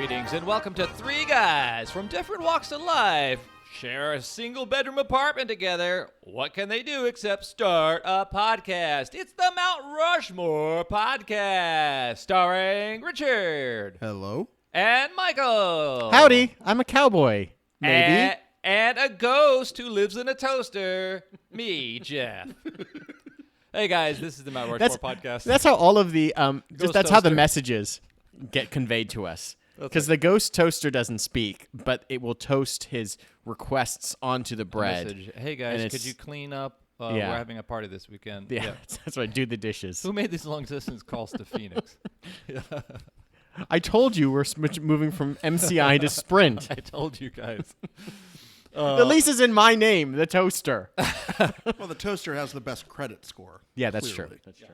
Greetings and welcome to three guys from different walks of life. Share a single bedroom apartment together. What can they do except start a podcast? It's the Mount Rushmore podcast, starring Richard. Hello. And Michael. Howdy, I'm a cowboy, maybe. And a ghost who lives in a toaster, me, Jeff. Hey guys, this is the Mount Rushmore podcast. That's how all of the that's how the toaster. messages get conveyed to us. Because the ghost toaster doesn't speak, but it will toast his requests onto the bread. Message. Hey guys, could you clean up? Yeah. We're having a party this weekend. Yeah, that's right. Do the dishes. Who made these long distance calls to Phoenix? I told you we're moving from MCI to Sprint. I told you guys. The lease is in my name, the toaster. Well, the toaster has the best credit score. Yeah, that's clearly. true. That's true.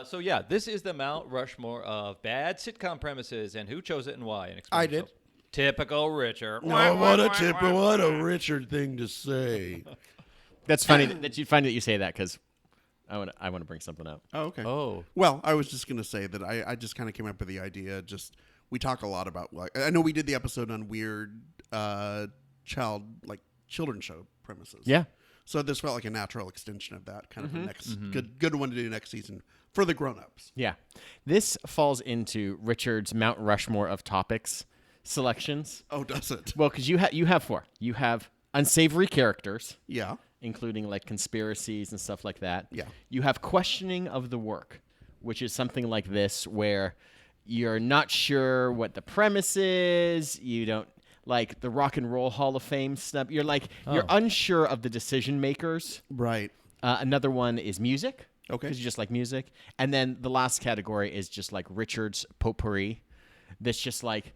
So this is the Mount Rushmore of bad sitcom premises, and who chose it and why? And explain I yourself. did. Typical Richard. Oh, what a Richard thing to say. That's funny that you say that because I want to bring something up. Oh, okay. Oh. Well, I was just going to say that I just kind of came up with the idea. We talk a lot about, I know we did the episode on weird children's show premises. Yeah. So this felt like a natural extension of that, kind of the next good one to do next season for the grown-ups. Yeah. This falls into Richard's Mount Rushmore of topics selections. Oh, does it? Well, because you have four. You have unsavory characters, Yeah. including like conspiracies and stuff like that. Yeah. You have questioning of the work, which is something like this where you're not sure what the premise is. You don't like the Rock and Roll Hall of Fame stuff. You're you're unsure of the decision makers. Right. Another one is music. Okay. Because you just like music. And then the last category is just like Richard's potpourri. That's just like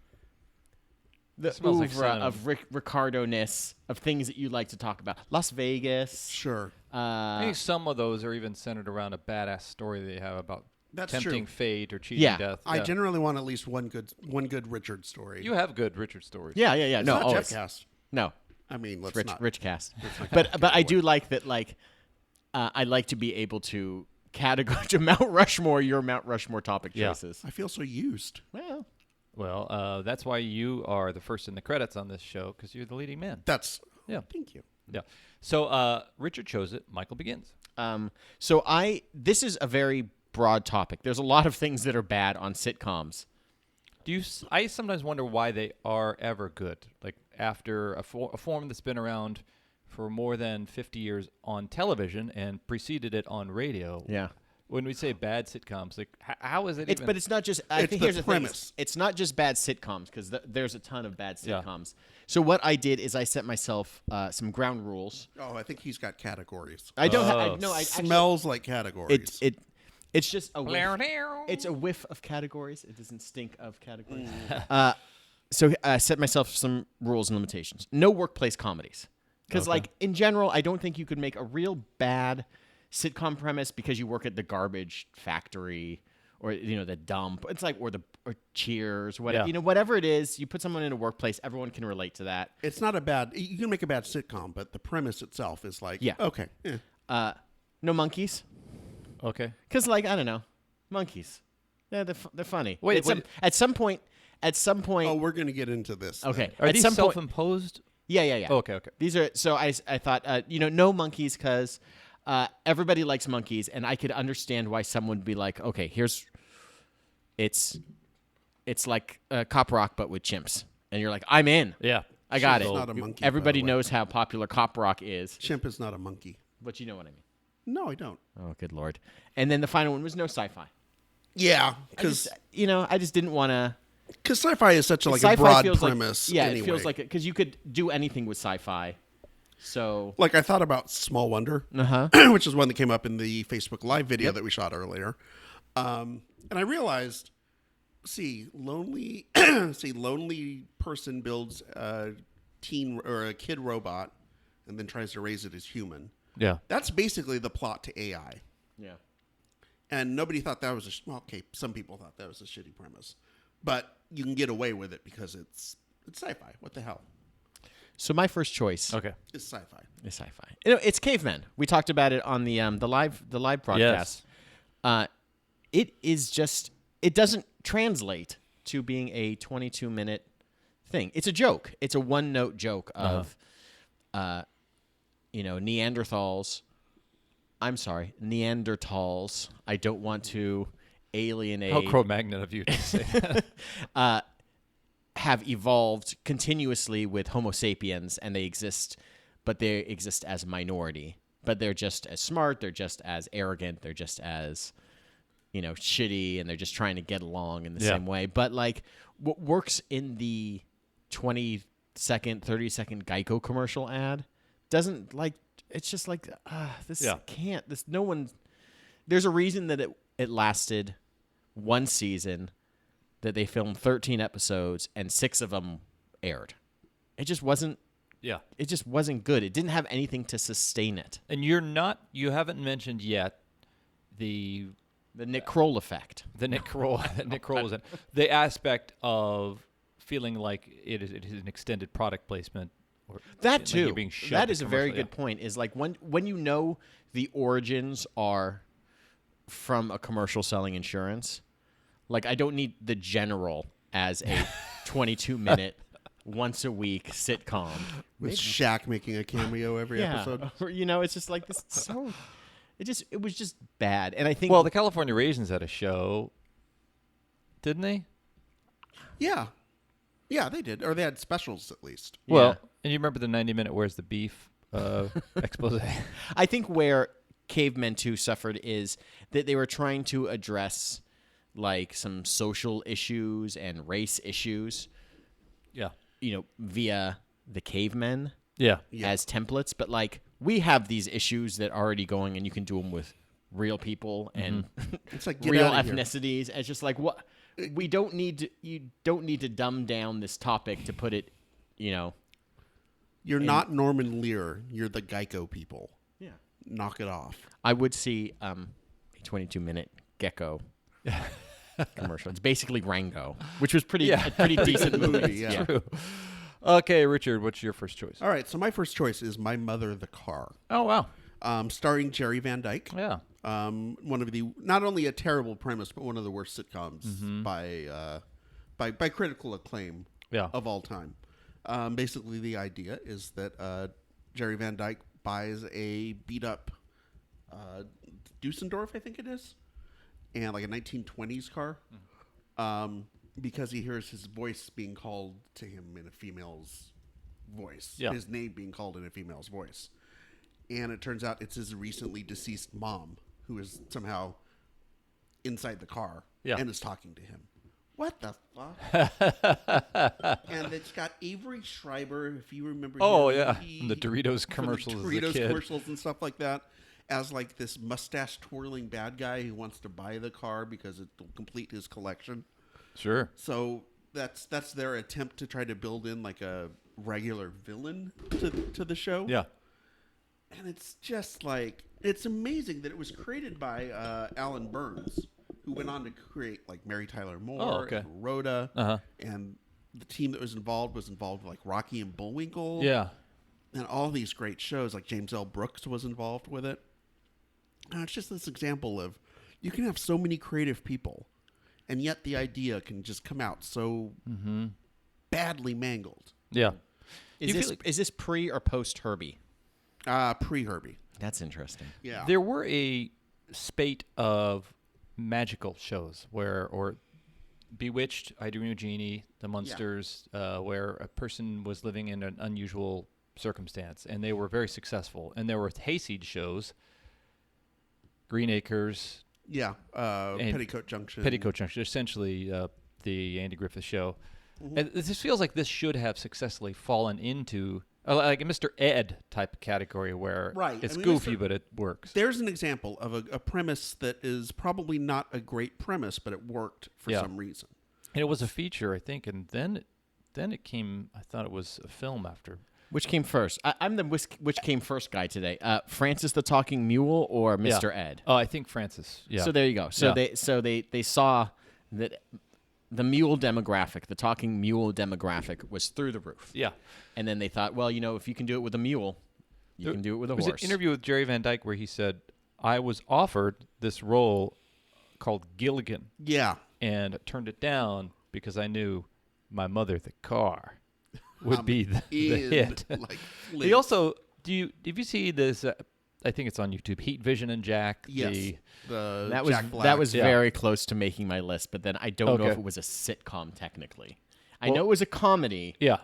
the Smells like oeuvre cinnamon. of Ricardo-ness of things that you like to talk about. Las Vegas. Sure. I think some of those are even centered around a badass story they have about That's tempting true. fate or cheating Yeah. death. I Yeah. generally want at least one good Richard story. You have good Richard stories. Yeah. It's No, not always. Jeff Cast. No. I mean, let's Rich, not. rich cast. But I do like that. Like, I like to be able to to Mount Rushmore your Mount Rushmore topic Yeah. choices. I feel so used. Well, That's why you are the first in the credits on this show, because you're the leading man. That's Yeah. Thank you. Yeah. So Richard chose it. Michael begins. this is a very broad topic. There's a lot of things that are bad on sitcoms. I sometimes wonder why they are ever good. Like after a form that's been around for more than 50 years on television and preceded it on radio. Yeah. When we say bad sitcoms, like how is it But even? it's not just. I It's think the here's the thing. premise. It's not just bad sitcoms because there's a ton of bad Yeah. sitcoms. So what I did is I set myself some ground rules. Oh, I think he's got categories. I don't. Oh. No, I actually, Smells like categories. It's just a whiff. It's a whiff of categories. It doesn't stink of categories. So I set myself some rules and limitations. No workplace comedies. Because, in general, I don't think you could make a real bad sitcom premise because you work at the garbage factory or, the dump. It's like, or Cheers, whatever. Yeah. Whatever it is, you put someone in a workplace, everyone can relate to that. It's not a bad. You can make a bad sitcom, but the premise itself is like, Yeah. okay. No monkeys. Okay. Because, I don't know, monkeys. Yeah, they're funny. Wait, At some point. Oh, we're gonna get into this. Okay. then. Are At these some point- self-imposed? Yeah. Oh, okay. These are so I thought no monkeys because everybody likes monkeys and I could understand why someone would be like, okay, it's like Cop Rock but with chimps, and you're like, I'm in. Yeah. I got Chimp's it. not a monkey, Everybody by the way. knows how popular Cop Rock is, Chimp is not a monkey. but you know what I mean. No, I don't. Oh, good lord! And then the final one was no sci-fi. Yeah, I just didn't want to. because sci-fi is such a Sci-fi broad feels premise. It feels like it because you could do anything with sci-fi. So Like I thought about Small Wonder, which is one that came up in the Facebook Live video that we shot earlier, and I realized, lonely person builds a teen or a kid robot, and then tries to raise it as human. Yeah. That's basically the plot to AI, yeah. and nobody thought that was some people thought that was a shitty premise, but you can get away with it because it's sci-fi. What the hell? So my first choice Okay. It's sci-fi. is sci-fi. It's Cavemen. We talked about it on the live broadcast. Yes. It is just it doesn't translate to being a 22-minute thing. It's a joke. It's a one-note joke of, Neanderthals. I'm sorry, Neanderthals. I don't want to alienate. How Cro-Magnon of you to say that. Have evolved continuously with Homo sapiens, and they exist as a minority. But they're just as smart. They're just as arrogant. They're just as, shitty, and they're just trying to get along in the same way. But like, what works in the 20-second, 30-second Geico commercial ad doesn't like. It's just like this can't. This no one. There's a reason that it lasted one season, that they filmed 13 episodes and 6 of them aired. It just wasn't. Yeah. It just wasn't good. It didn't have anything to sustain it. And you haven't mentioned yet the Nick Kroll effect. The Nick Kroll was in. The aspect of feeling like it is an extended product placement. Or that too. Like being that is a very good point. Is like when you know the origins are from a commercial selling insurance. Like, I don't need The General as a 22-minute, once-a-week sitcom. With Shaq making a cameo every episode. It's just like this. So, it was just bad. And I think. Well, the California Raisins had a show, didn't they? Yeah. Yeah, they did. Or they had specials, at least. Well, and you remember the 90-minute Where's the Beef expose? I think where Cavemen 2 suffered is that they were trying to address like some social issues and race issues. Yeah. Via the Cavemen. Yeah. As templates. But like, we have these issues that are already going, and you can do them with real people and it's like real ethnicities. It's just like, what you don't need to dumb down this topic to put it, You're not Norman Lear. You're the Geico people. Yeah. Knock it off. I would see a 22-minute Gecko commercial. It's basically Rango, which was a pretty decent movie. Yeah. True. Okay, Richard, what's your first choice? All right, so my first choice is My Mother the Car. Oh, wow. Starring Jerry Van Dyke. Yeah. One of the, not only a terrible premise, but one of the worst sitcoms by critical acclaim of all time. Basically, the idea is that Jerry Van Dyke buys a beat-up Dusseldorf, I think it is, and like a 1920s car, because he hears his voice being called to him in a female's voice, his name being called in a female's voice. And it turns out it's his recently deceased mom who is somehow inside the car and is talking to him. What the fuck? And it's got Avery Schreiber, if you remember. Oh, yeah. The Doritos commercials. Doritos commercials and stuff like that. As like this mustache twirling bad guy who wants to buy the car because it'll complete his collection. Sure. So that's their attempt to try to build in like a regular villain to the show. Yeah. And it's just like, it's amazing that it was created by Alan Burns, who went on to create like Mary Tyler Moore and Rhoda. And the team that was involved with like Rocky and Bullwinkle. Yeah. And all these great shows, like James L. Brooks was involved with it. And it's just this example of, you can have so many creative people, and yet the idea can just come out so badly mangled. Yeah. Is this pre or post Herbie? Pre-Herbie. That's interesting. Yeah. There were a spate of magical shows or Bewitched, I Dream of Jeannie, The Munsters, where a person was living in an unusual circumstance, and they were very successful. And there were hayseed shows, Green Acres. Yeah. Petticoat Junction. Petticoat Junction, essentially the Andy Griffith Show. And this feels like this should have successfully fallen into like a Mr. Ed type category where it's goofy, but it works. There's an example of a premise that is probably not a great premise, but it worked for some reason. And it was a feature, I think, and then it came, I thought it was a film after. Which came first? I'm the which came first guy today. Francis the Talking Mule or Mr. Ed? Oh, I think Francis. Yeah. So there you go. So they saw that the mule demographic, the talking mule demographic, was through the roof. Yeah. And then they thought, well, if you can do it with a mule, you can do it with a horse. There was an interview with Jerry Van Dyke where he said, I was offered this role called Gilligan. Yeah. And turned it down because I knew My Mother the Car would be the hit. He also, have you seen this? I think it's on YouTube. Heat, Vision, and Jack. Yes. That was very close to making my list, but then I don't know if it was a sitcom technically. I know it was a comedy. Yeah.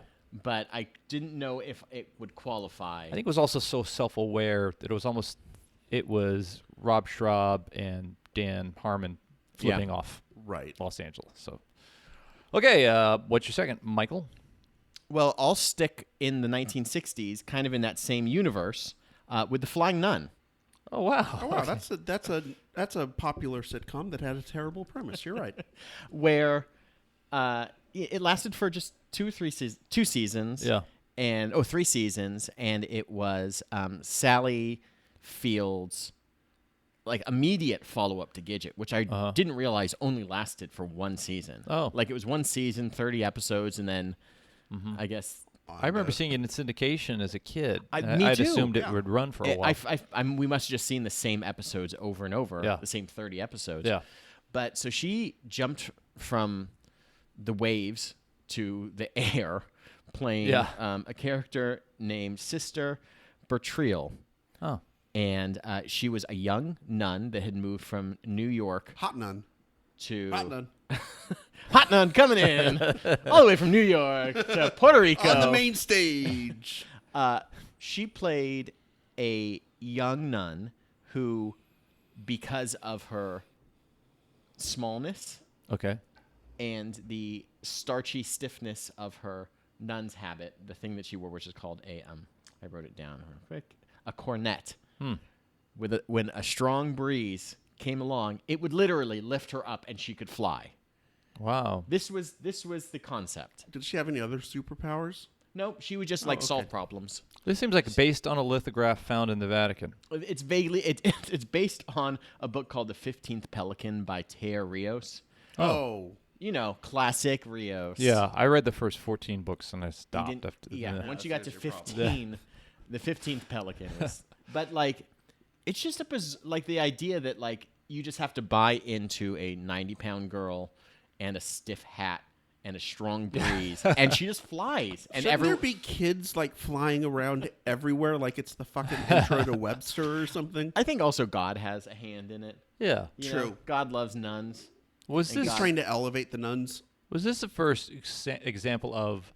But I didn't know if it would qualify. I think it was also so self-aware that it was Rob Schraub and Dan Harmon flipping off Los Angeles. So, okay, what's your second, Michael? Well, I'll stick in the 1960s, kind of in that same universe, with the Flying Nun. Oh wow! Oh wow! That's a popular sitcom that had a terrible premise. You're right. Where it lasted for just 2 seasons. Yeah. And 3 seasons, and it was Sally Field's like immediate follow-up to Gidget, which I didn't realize only lasted for 1 season. Oh. Like it was 1 season, 30 episodes, and then I guess I remember seeing it in syndication as a kid. Me I'd too. assumed it would run for a while. We must have just seen the same episodes over and over, the same 30 episodes. Yeah. But so she jumped from the waves to the air, playing a character named Sister Bertriel. Oh. And she was a young nun that had moved from New York. Hot nun. Hot nun coming in all the way from New York to Puerto Rico. On the main stage. She played a young nun who, because of her smallness and the starchy stiffness of her nun's habit, the thing that she wore, which is called I wrote it down real quick, a cornet. When a strong breeze came along, it would literally lift her up and she could fly. Wow. This was the concept. Did she have any other superpowers? Nope, she would just solve problems. This seems like based on a lithograph found in the Vatican. It's vaguely it's based on a book called The 15th Pelican by Teo Rios. Oh. You know, classic Rios. Yeah, I read the first 14 books and I stopped. Once you got to 15, the 15th Pelican was... But, like, it's just the idea that, like, you just have to buy into a 90-pound girl and a stiff hat and a strong breeze, and she just flies. And Shouldn't there be kids, like, flying around everywhere like it's the fucking intro to Webster or something? I think also God has a hand in it. Yeah. True. God loves nuns. Was this trying to elevate the nuns? Was this the first example of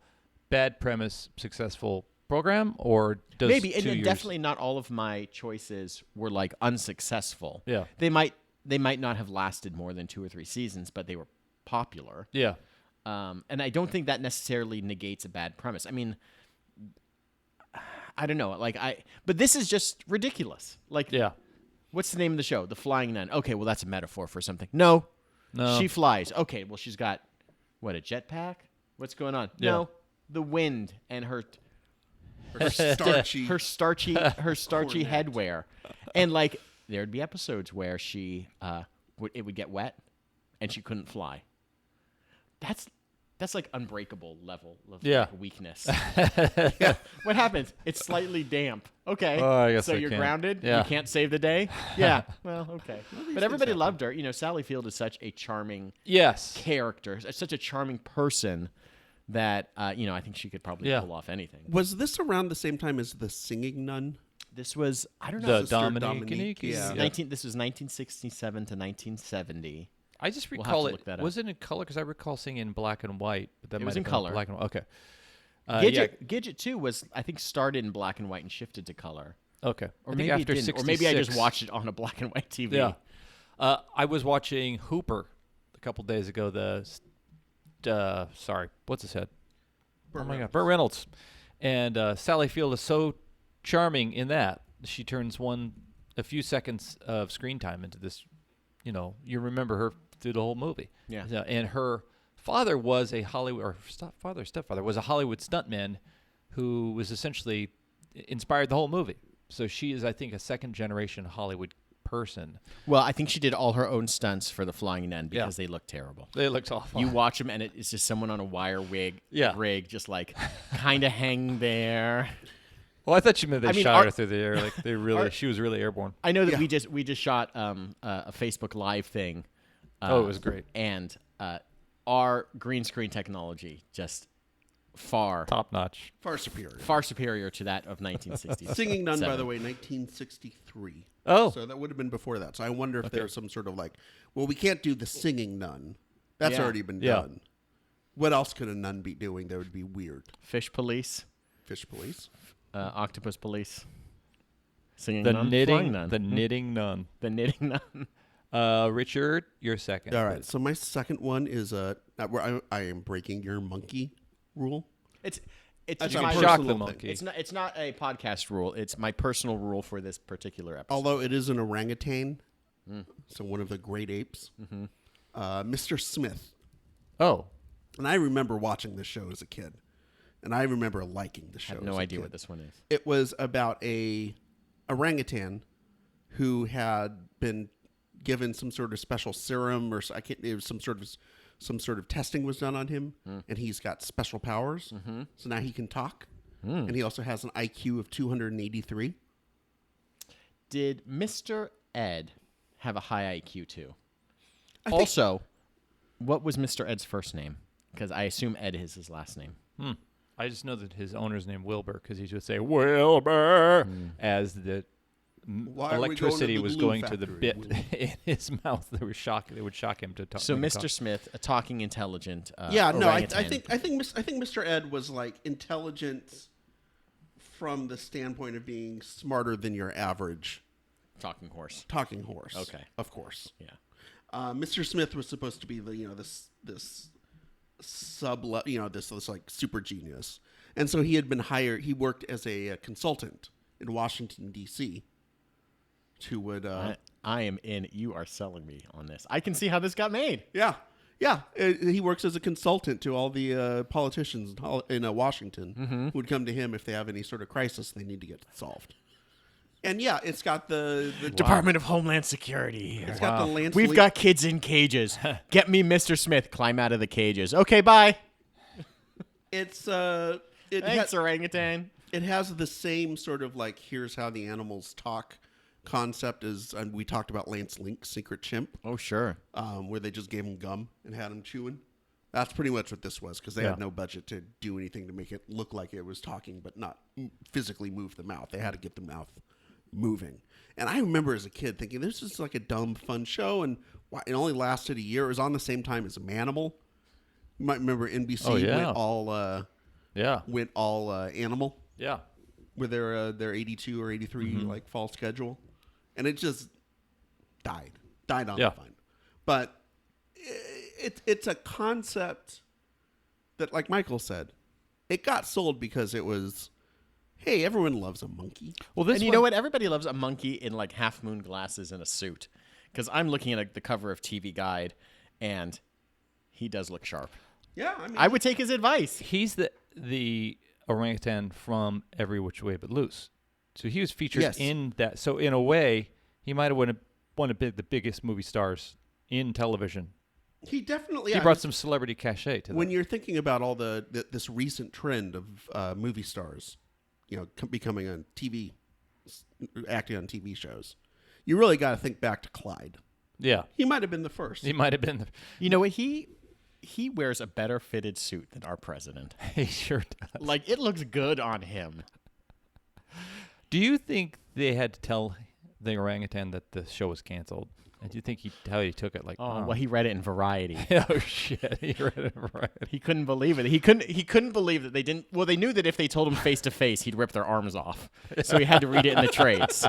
bad premise, successful program, or does maybe? And definitely not all of my choices were like unsuccessful. Yeah, they might not have lasted more than 2 or 3 seasons, but they were popular. Yeah, and I don't think that necessarily negates a bad premise. I mean, I don't know. But this is just ridiculous. Like, what's the name of the show? The Flying Nun. Okay, well that's a metaphor for something. No, she flies. Okay, well she's got what, a jetpack? What's going on? Yeah. No, the wind and her starchy headwear, and like there'd be episodes where she it would get wet and she couldn't fly. That's like unbreakable level of weakness. What happens? It's slightly damp. Okay, I guess so you're grounded. You can't save the day. Yeah, well, okay. But everybody loved her. You know, Sally Field is such a charming character, such a charming person. That, I think she could probably pull off anything. Was this around the same time as The Singing Nun? This was, I don't know. The Dominique. Yeah. This was 1967 to 1970. I just recall it. Was it in color? Because I recall seeing it in black and white. But that it was in color. Black and white. Okay. Gidget 2 was, I think, started in black and white and shifted to color. Okay. Or maybe after 66. Or maybe I just watched it on a black and white TV. Yeah. I was watching Hooper a couple days ago. What's his head? Burt Reynolds. And Sally Field is so charming in that. She turns a few seconds of screen time into this, you remember her through the whole movie. Yeah. And her father was a stepfather was a Hollywood stuntman who was essentially inspired the whole movie. So she is, I think, a second generation Hollywood person. Well, I think she did all her own stunts for the Flying Nun because they look terrible. They looked awful. You watch them and it's just someone on a wire rig, just like kind of hanging there. Well, I thought you meant they shot her through the air. Like she was really airborne. I know that we just shot a Facebook Live thing. It was great. And our green screen technology just far Top notch. Far superior. far superior to that of 1960s. Singing Nun, by the way, 1963. Oh. So that would have been before that. So I wonder if there's some sort of like, well, we can't do the Singing Nun. That's Yeah. already been Yeah. done. What else could a nun be doing that would be weird? Fish police, Fish police? octopus police, singing The nun, flying knitting, nun, the knitting nun. the knitting nun. Richard, you're second. All right. So my second one is where I am breaking your monkey rule. It's That's You a can my, shock personal the thing. monkey. it's not a podcast rule. It's my personal rule for this particular episode. Although it is an orangutan, so one of the great apes, Mr. Smith. Oh, And I remember watching this show as a kid, and I remember liking the show. I have as no a idea kid. what this one is. It was about a orangutan who had been given some sort of special serum, or I can't. It was some sort of testing was done on him, and he's got special powers. So now he can talk, and he also has an IQ of 283. Did Mr. Ed have a high IQ too? I think- Also, what was Mr. Ed's first name? Because I assume Ed is his last name. I just know that his owner's name Wilbur because he would say Wilbur as the Why are we going to electricity the was glue going to the factory? bit in his mouth that was shock. It would shock him to talk. So make him Mr. talk. Smith, a talking intelligent Yeah, no, I orangutan. think Mr. Ed was like intelligent from the standpoint of being smarter than your average talking horse. talking horse. Okay. Of course. Yeah. Mr. Smith was supposed to be the this sub this like super genius, and so he had been hired. He worked as a consultant in Washington D.C. to would I am in. You are selling me on this. I can see how this got made. yeah. He works as a consultant to all the politicians in Washington who would come to him if they have any sort of crisis they need to get solved. And yeah, it's got the Department of Homeland Security here. It's got the Lance. We've Link- got kids in cages. Get me Mr. Smith. Climb out of the cages. Okay, bye. It's Thanks, orangutan. it has the same sort of like here's how the animals talk concept as and we talked about Lance Link's Secret Chimp, Oh, sure. where they just gave him gum and had him chewing. That's pretty much what this was because they had no budget to do anything to make it look like it was talking, but not physically move the mouth. They had to get the mouth moving. And I remember as a kid thinking this is like a dumb, fun show, and it only lasted a year. It was on the same time as Manimal. You might remember NBC went all animal Yeah. with their 82 or 83 like fall schedule, and it just died on the vine. But it's a concept that, like Michael said, it got sold because it was, hey, everyone loves a monkey. Well, this And you know what? Everybody loves a monkey in like half moon glasses and a suit. Because I'm looking at the cover of TV Guide, and he does look sharp. Yeah, I mean, I would take his advice. He's the orangutan from Every Which Way But Loose. So he was featured in that. So in a way, he might have one of the biggest movie stars in television. he definitely He brought some celebrity cachet to that. when you're thinking about all this recent trend of movie stars, becoming on TV, acting on TV shows, you really got to think back to Clyde. Yeah. He might have been the first. He might have been. You know what? He wears a better fitted suit than our president. He sure does. Like, it looks good on him. Do you think they had to tell the orangutan that the show was canceled? And do you think how he took it? Like, Well, he read it in Variety. oh shit, he read it right. He couldn't believe it. He couldn't believe that they didn't. Well, they knew that if they told him face to face, he'd rip their arms off. So he had to read it in the trades.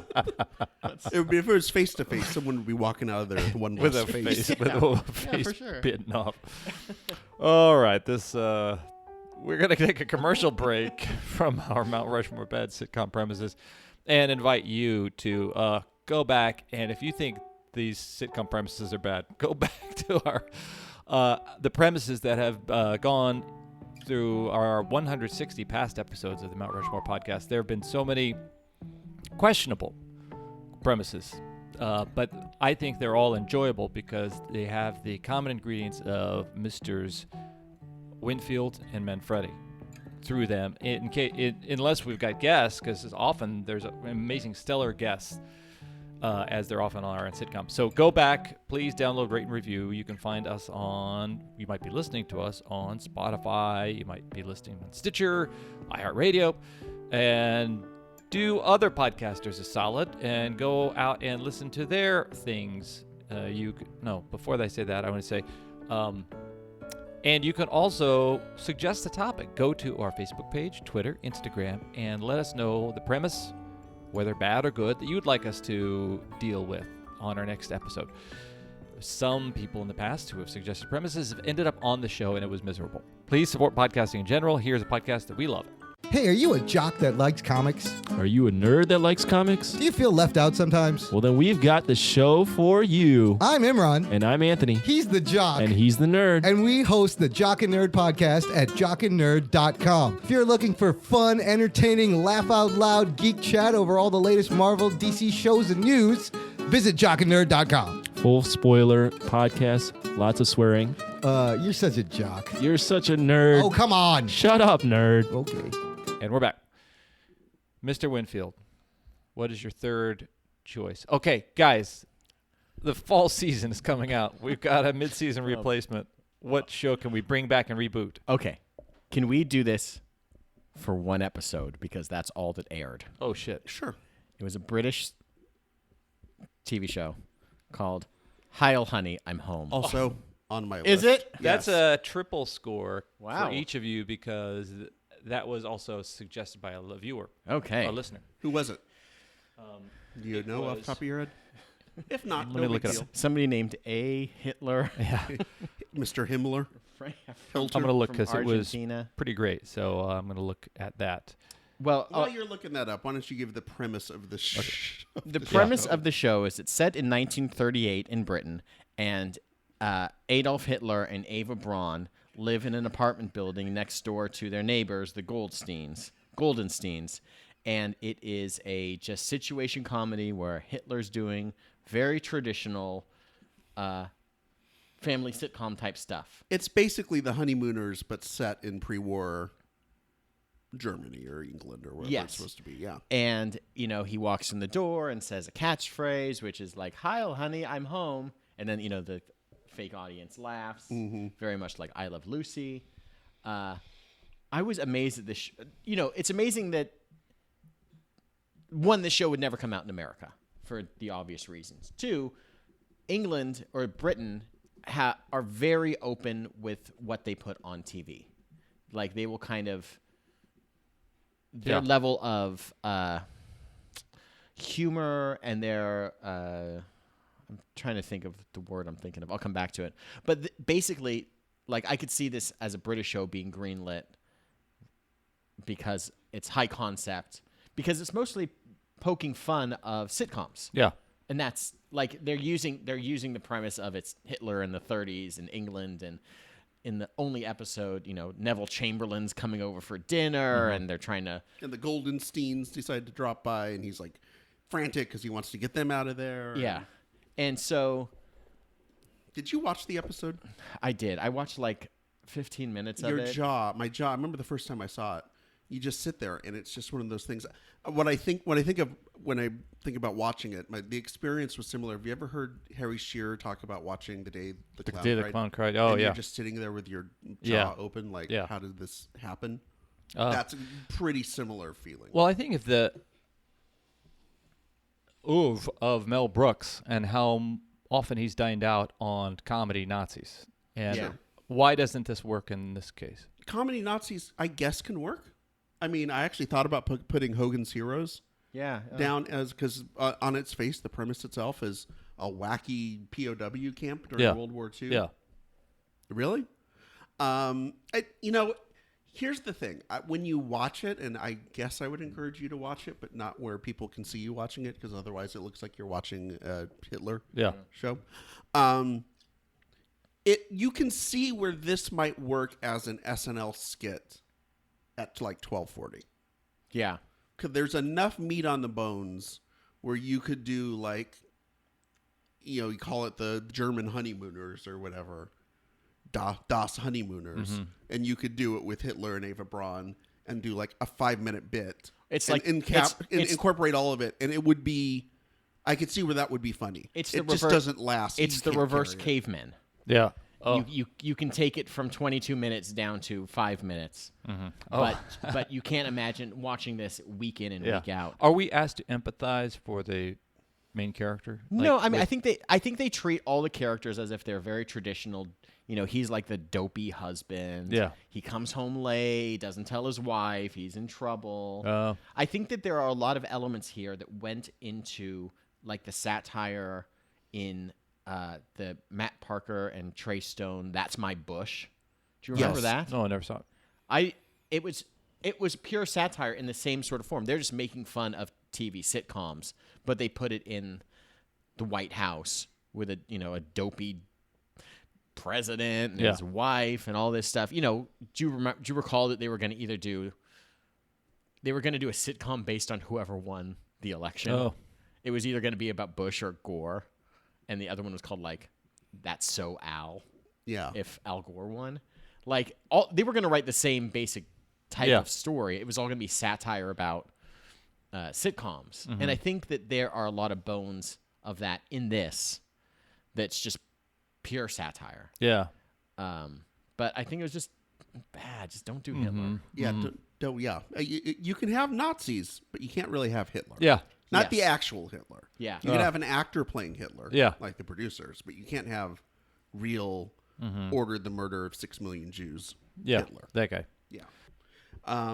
It would be, if it was face to face, someone would be walking out of there with one With less a face. face, with a face for sure. bitten off. All right, we're gonna take a commercial break from our Mount Rushmore bad sitcom premises, and invite you to go back, and if you think these sitcom premises are bad, go back to our the premises that have gone through our 160 past episodes of the Mount Rushmore podcast. There have been so many questionable premises, but I think they're all enjoyable because they have the common ingredients of Misters Winfield and Manfredi through them. Unless we've got guests, because often there's amazing stellar guests. as there often are in sitcoms. So go back, please download, rate, and review. You can find us you might be listening to us on Spotify, you might be listening on Stitcher, iHeartRadio, and do other podcasters a solid and go out and listen to their things. Before I say that, I want to say, and you can also suggest a topic. Go to our Facebook page, Twitter, Instagram, and let us know the premise, whether bad or good, that you'd like us to deal with on our next episode. Some people in the past who have suggested premises have ended up on the show, and it was miserable. Please support podcasting in general. Here's a podcast that we love. Hey, are you a jock that likes comics? Are you a nerd that likes comics? Do you feel left out sometimes? Well, then we've got the show for you. I'm Imran. And I'm Anthony. He's the jock. And he's the nerd. And we host the Jock and Nerd podcast at jockandnerd.com. If you're looking for fun, entertaining, laugh-out-loud geek chat over all the latest Marvel, DC shows and news, visit jockandnerd.com. Full spoiler podcast, lots of swearing. You're such a jock. You're such a nerd. Oh, come on. Shut up, nerd. Okay. And we're back. Mr. Winfield, what is your third choice? Okay, guys, the fall season is coming out. We've got a mid-season replacement. What show can we bring back and reboot? Okay. Can we do this for one episode? Because that's all that aired. Oh, shit. Sure. It was a British TV show called Heil, Honey, I'm Home. Also on my list. Is it? That's Yes. a triple score Wow. for each of you because that was also suggested by a viewer, Okay. a listener. Who was it? Do you know off was- the top of your head? If not, Let no me big look it deal. up. Somebody named A. Hitler. Yeah, Mr. Himmler. I'm going to look From because it was Argentina. pretty great. So I'm going to look at that. Well, While you're looking that up, why don't you give the premise of the show? the premise of the show is it's set in 1938 in Britain, and Adolf Hitler and Eva Braun live in an apartment building next door to their neighbors, the Goldensteins, and it is a just situation comedy where Hitler's doing very traditional family sitcom type stuff. It's basically the Honeymooners, but set in pre-war Germany or England or wherever Yes. it's supposed to be. Yeah. And, he walks in the door and says a catchphrase, which is like, "Heil, honey, I'm home." And then, the fake audience laughs, very much like I Love Lucy. I was amazed at this. It's amazing that, one, this show would never come out in America for the obvious reasons. Two, England or Britain are very open with what they put on TV. Like, they will kind of... Their level of humor and their... I'm trying to think of the word I'm thinking of. I'll come back to it. But basically, like, I could see this as a British show being greenlit because it's high concept, because it's mostly poking fun of sitcoms. Yeah. And that's like they're using the premise of it's Hitler in the 30s in England, and in the only episode, Neville Chamberlain's coming over for dinner, and they're trying to... And the Goldensteins decide to drop by, and he's like frantic because he wants to get them out of there. Yeah. And so... Did you watch the episode? I did. I watched like 15 minutes My of it. jaw. I remember the first time I saw it. You just sit there, and it's just one of those things. When I think about watching it, the experience was similar. Have you ever heard Harry Shearer talk about watching The Day the Clown Day the Cried? Clown Cried. Oh, and yeah. You're just sitting there with your jaw Yeah. open, like, Yeah. how did this happen? That's a pretty similar feeling. Well, I think if the oeuvre of Mel Brooks and how often he's dined out on comedy Nazis. And Yeah. why doesn't this work in this case? Comedy Nazis, I guess, can work. I mean, I actually thought about putting Hogan's Heroes Yeah. down because on its face, the premise itself is a wacky POW camp during Yeah. World War II. Yeah. Really? Here's the thing. When you watch it, and I guess I would encourage you to watch it, but not where people can see you watching it, because otherwise it looks like you're watching a Hitler show. You can see where this might work as an SNL skit at like 12:40. Yeah. Because there's enough meat on the bones where you could do like, you call it the German honeymooners or whatever, Das Honeymooners, and you could do it with Hitler and Eva Braun and do like a 5-minute bit. It's and like- it's- incorporate all of it, and it would be. I could see where that would be funny. It's it the just rever- doesn't last. It's You the can't reverse carry it. Cavemen. Yeah. Oh. You can take it from 22 minutes down to 5 minutes, but you can't imagine watching this week in and week out. Are we asked to empathize for the main character? No, Like, I mean with- I think they treat all the characters as if they're very traditional. You know, he's like the dopey husband. Yeah. He comes home late, doesn't tell his wife, he's in trouble. Oh. I think that there are a lot of elements here that went into like the satire in the Matt Parker and Trey Stone, That's My Bush. Do you remember Yes. that? No, I never saw it. It was pure satire in the same sort of form. They're just making fun of TV sitcoms, but they put it in the White House with a dopey president and his wife and all this stuff. You know, do you recall that they were going to do a sitcom based on whoever won the election? Oh. It was either going to be about Bush or Gore, and the other one was called like That's So Al. Yeah. If Al Gore won, like they were going to write the same basic type of story. It was all going to be satire about sitcoms, and I think that there are a lot of bones of that in this. That's just pure satire. Yeah. But I think it was just bad. Just don't do Hitler. Yeah. Yeah. You can have Nazis, but you can't really have Hitler. Yeah. Not Yes. the actual Hitler. Yeah. You can have an actor playing Hitler. Yeah. Like the producers, but you can't have real ordered the murder of 6 million Jews. Yeah. Hitler. That guy. Yeah.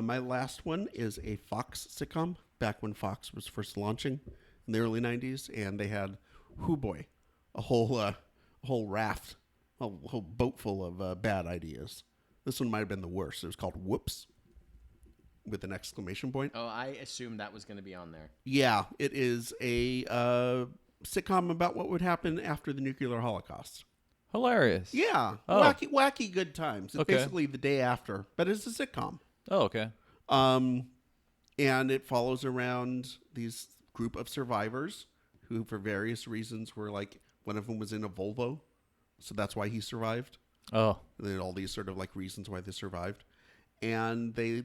My last one is a Fox sitcom back when Fox was first launching in the early 90s, and they had Hoo Boy, a whole raft, a whole boat full of bad ideas. This one might have been the worst. It was called Whoops, with an exclamation point. Oh, I assumed that was going to be on there. Yeah, it is a sitcom about what would happen after the nuclear holocaust. Hilarious. Yeah, Oh. wacky good times. It's Okay. basically the day after, but it's a sitcom. Oh, okay. And it follows around these group of survivors who, for various reasons, were like, one of them was in a Volvo, so that's why he survived. Oh. And then all these sort of like reasons why they survived. And they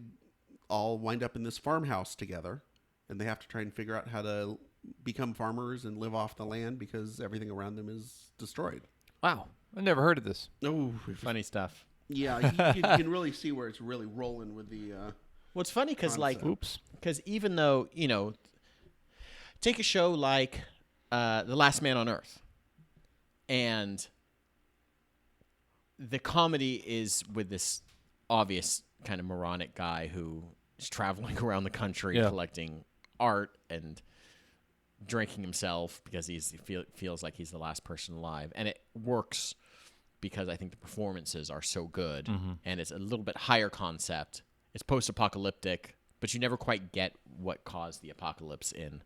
all wind up in this farmhouse together, and they have to try and figure out how to become farmers and live off the land because everything around them is destroyed. Wow. I never heard of this. Oh, Funny stuff. yeah, you can really see where it's really rolling with the... Well, it's funny because Oops. even though, take a show like The Last Man on Earth, and the comedy is with this obvious kind of moronic guy who is traveling around the country collecting art and drinking himself because he feels like he's the last person alive. And it works because I think the performances are so good, and it's a little bit higher concept. It's post-apocalyptic, but you never quite get what caused the apocalypse in.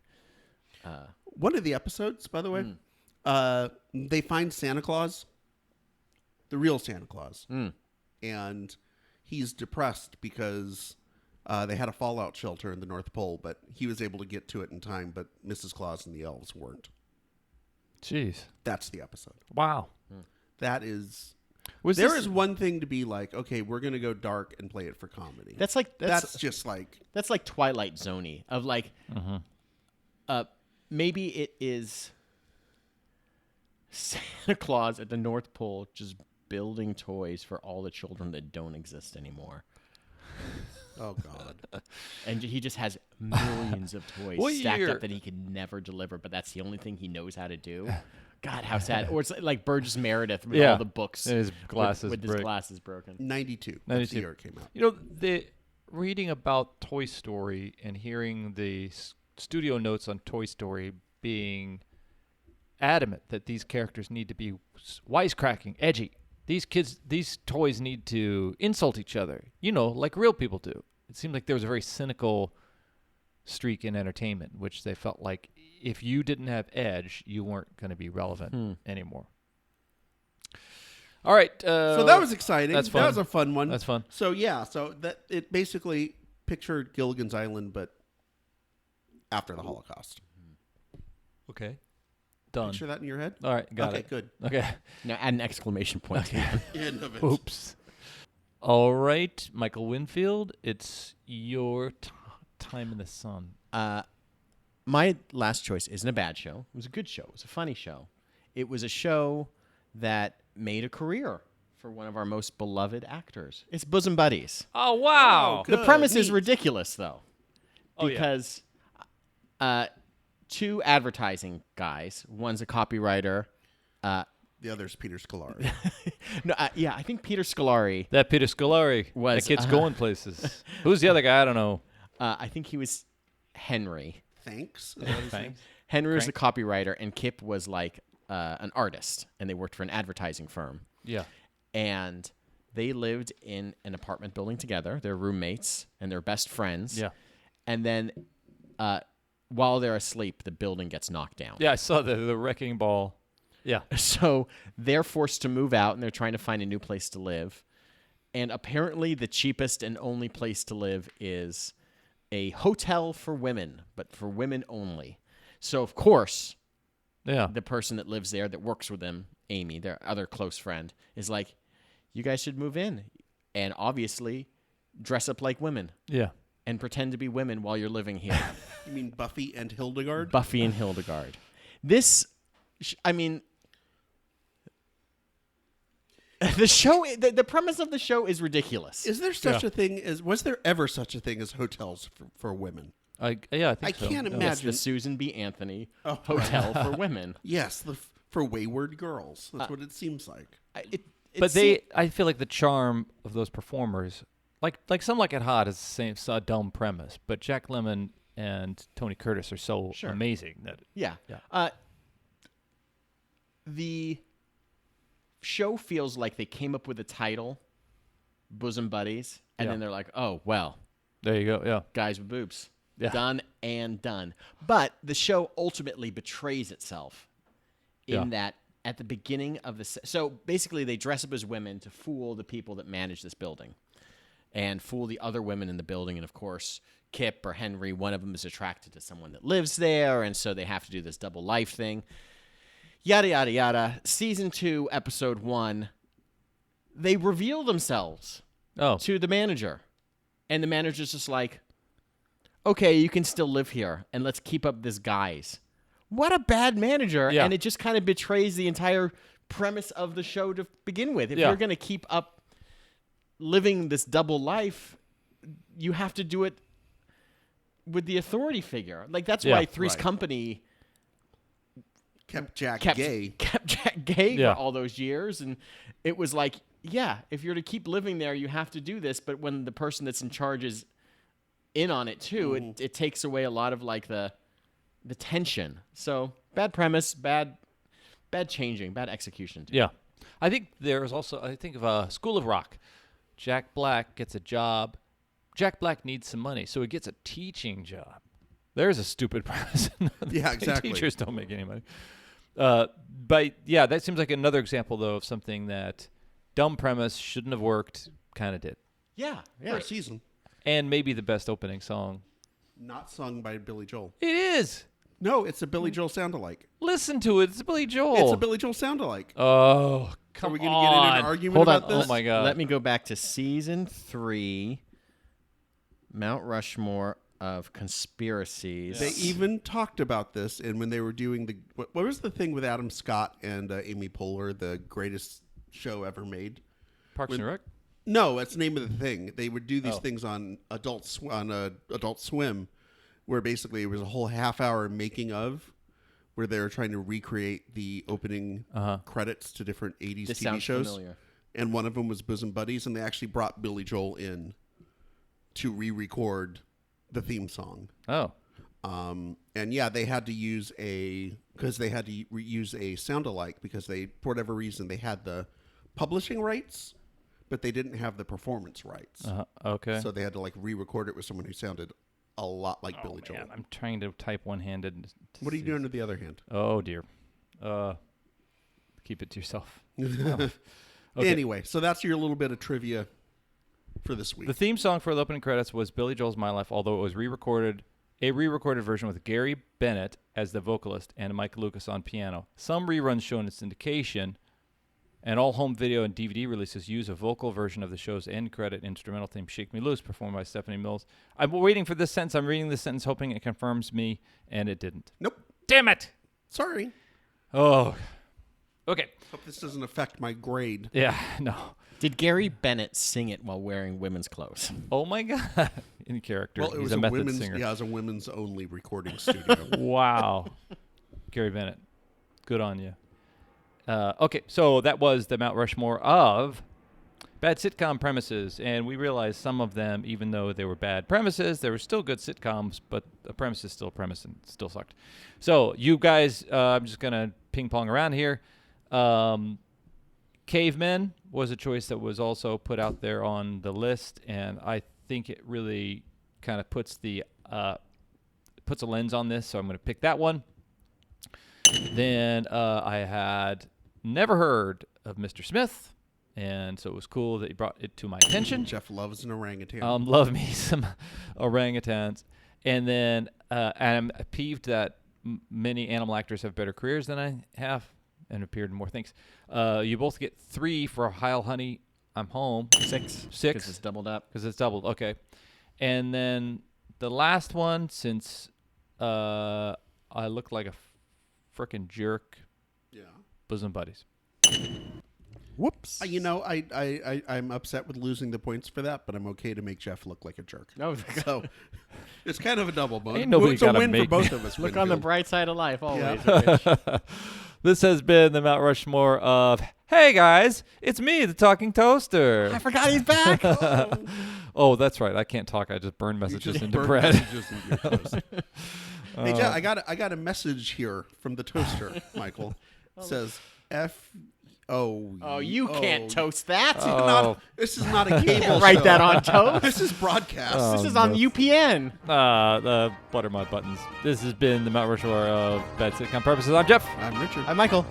One of the episodes, by the way, they find Santa Claus, the real Santa Claus, and he's depressed because they had a fallout shelter in the North Pole, but he was able to get to it in time, but Mrs. Claus and the elves weren't. Jeez. That's the episode. Wow. That is... Was There this- is one thing to be like, okay, we're going to go dark and play it for comedy. That's just like... That's like Twilight Zone-y of like, maybe it is Santa Claus at the North Pole just building toys for all the children that don't exist anymore. Oh, God. And he just has millions of toys What stacked year? up that he could never deliver, but that's the only thing he knows how to do. God, how sad. Or it's like Burgess Meredith with all the books. And his glasses with his break. glasses broken. 92. That's 92. the year it came out. You know, reading about Toy Story and hearing the studio notes on Toy Story being adamant that these characters need to be wisecracking, edgy. These toys need to insult each other, like real people do. It seemed like there was a very cynical streak in entertainment, which they felt like if you didn't have edge, you weren't going to be relevant anymore. All right. So that was exciting. That's fun. That was a fun one. That's fun. So yeah, that it basically pictured Gilligan's Island, but after the Holocaust. Okay. Done. Picture that in your head. All right. Got Okay, it. good. Okay. Now add an exclamation point to that. End of it. Oops. All right, Michael Winfield, it's your time in the sun. my last choice isn't a bad show. It was a good show. It was a funny show. It was a show that made a career for one of our most beloved actors. It's Bosom Buddies. Oh, wow. Good. The premise is Neat. ridiculous, though, Oh, yeah. because two advertising guys. One's a copywriter. The other's Peter Scolari. I think Peter Scolari. That Peter Scolari. Was, that kid's going places. Who's the other guy? I don't know. I think he was Henry. Thanks. Is that what his name? Thanks. Henry was the copywriter, and Kip was like an artist, and they worked for an advertising firm. Yeah. And they lived in an apartment building together. They're roommates, and they're best friends. Yeah. And then while they're asleep, the building gets knocked down. Yeah, I saw the wrecking ball. Yeah. So they're forced to move out, and they're trying to find a new place to live. And apparently the cheapest and only place to live is a hotel for women, but for women only. So, of course, Yeah. the person that lives there that works with them, Amy, their other close friend, is like, you guys should move in. And obviously dress up like women Yeah. and pretend to be women while you're living here. You mean Buffy and Hildegard? Buffy and Hildegard. This, the show, the premise of the show is ridiculous. Is there such a thing as? Was there ever such a thing as hotels for women? I think I so. can't It's imagine. the Susan B. Anthony Hotel for Women. Yes, for wayward girls. That's what it seems like. But I feel like the charm of those performers, like Some Like It Hot, is the same, it's a dumb premise, but Jack Lemmon and Tony Curtis are so amazing that Yeah. Yeah. The show feels like they came up with the title, Bosom Buddies, and Yeah. then they're like, oh, well, there you go. Yeah. guys with boobs. Yeah. Done and done. But the show ultimately betrays itself in that at the beginning of the... So basically they dress up as women to fool the people that manage this building and fool the other women in the building. And, of course, Kip or Henry, one of them is attracted to someone that lives there, and so they have to do this double life thing. Yada, yada, yada. Season 2, Episode 1, they reveal themselves to the manager. And the manager's just like, okay, you can still live here, and let's keep up this guise. What a bad manager. Yeah. And it just kind of betrays the entire premise of the show to begin with. If you're going to keep up living this double life, you have to do it with the authority figure. Like, that's why Three's Company Kept Jack kept gay. Jack gay Yeah. for all those years. And it was like, yeah, if you're to keep living there, you have to do this. But when the person that's in charge is in on it too, it takes away a lot of like the tension. So bad premise, bad changing, bad execution. Yeah. I think there's also, I think of School of Rock. Jack Black gets a job. Jack Black needs some money, so he gets a teaching job. There's a stupid premise. Yeah, exactly. Teachers don't make any money. But yeah, that seems like another example, though, of something that dumb premise shouldn't have worked, kind of did. Yeah. First season. And maybe the best opening song. Not sung by Billy Joel. It is. No, it's a Billy Joel sound-alike. Listen to it. It's Billy Joel. It's a Billy Joel sound-alike. Oh, come Are we on. going to get into an argument Hold on. about this? Oh, my God. Let me go back to season 3, Mount Rushmore of conspiracies. They even talked about this, and when they were doing the... What was the thing with Adam Scott and Amy Poehler, the greatest show ever made? Parks and Rec? No, that's the name of the thing. They would do these things on Adult Swim, where basically it was a whole half-hour making of, where they were trying to recreate the opening credits to different 80s This TV sounds shows. familiar. And one of them was Bosom Buddies, and they actually brought Billy Joel in to re-record the theme song. Oh. And yeah, they had to use because they had to use a sound-alike because they, for whatever reason, they had the publishing rights, but they didn't have the performance rights. Okay. So they had to like re-record it with someone who sounded a lot like Billy Joel. Man, I'm trying to type one-handed. What are you doing with the other hand? Oh, dear. Keep it to yourself. Anyway, so that's your little bit of trivia for this week. The theme song for the opening credits was Billy Joel's My Life, although it was a re-recorded version with Gary Bennett as the vocalist and Mike Lucas on piano. Some reruns shown in syndication And all home video and DVD releases use a vocal version of the show's end credit instrumental theme, Shake Me Loose, performed by Stephanie Mills. I'm waiting for this sentence. I'm reading this sentence hoping it confirms me, and it didn't. Nope. Damn it! Sorry. Oh. Okay. Hope this doesn't affect my grade. Yeah, no. Did Gary Bennett sing it while wearing women's clothes? Oh, my God. In character. Well, it He's was a method women's. singer. Yeah, it was a women's only recording studio. Wow. Gary Bennett. Good on you. Okay, so that was the Mount Rushmore of bad sitcom premises, and we realized some of them, even though they were bad premises, they were still good sitcoms, but the premise is still a premise and still sucked. So you guys, I'm just going to ping-pong around here. Cavemen was a choice that was also put out there on the list, and I think it really kind of puts a lens on this, so I'm going to pick that one. Then I had never heard of Mr. Smith, and so it was cool that he brought it to my attention. Jeff loves an orangutan. Love me some orangutans. And then I'm peeved that many animal actors have better careers than I have and appeared in more things. You both get 3 for Heil, Honey, I'm Home. 6. Because it's doubled up. Because it's doubled. Okay. And then the last one, since I look like a frickin' jerk. Yeah. Bosom Buddies. Whoops. I'm upset with losing the points for that, but I'm okay to make Jeff look like a jerk. No, So it's kind of a double bonus. Ain't nobody It's a gotta win for make both of us. look on the Winfield. bright side of life always. Yeah. This has been the Mount Rushmore of, hey guys, it's me, the talking toaster. I forgot he's back. Oh, that's right. I can't talk. I just burn You messages just into burn bread. messages into your toast. Hey, Jeff, I got a message here from the toaster, Michael. It says Oh, you can't toast that. This is not a cable Write show. that on toast. This is broadcast. Oh. This is on UPN. The butter my buttons. This has been the Mount Rushmore of bad sitcom purposes. I'm Jeff. I'm Richard. I'm Michael.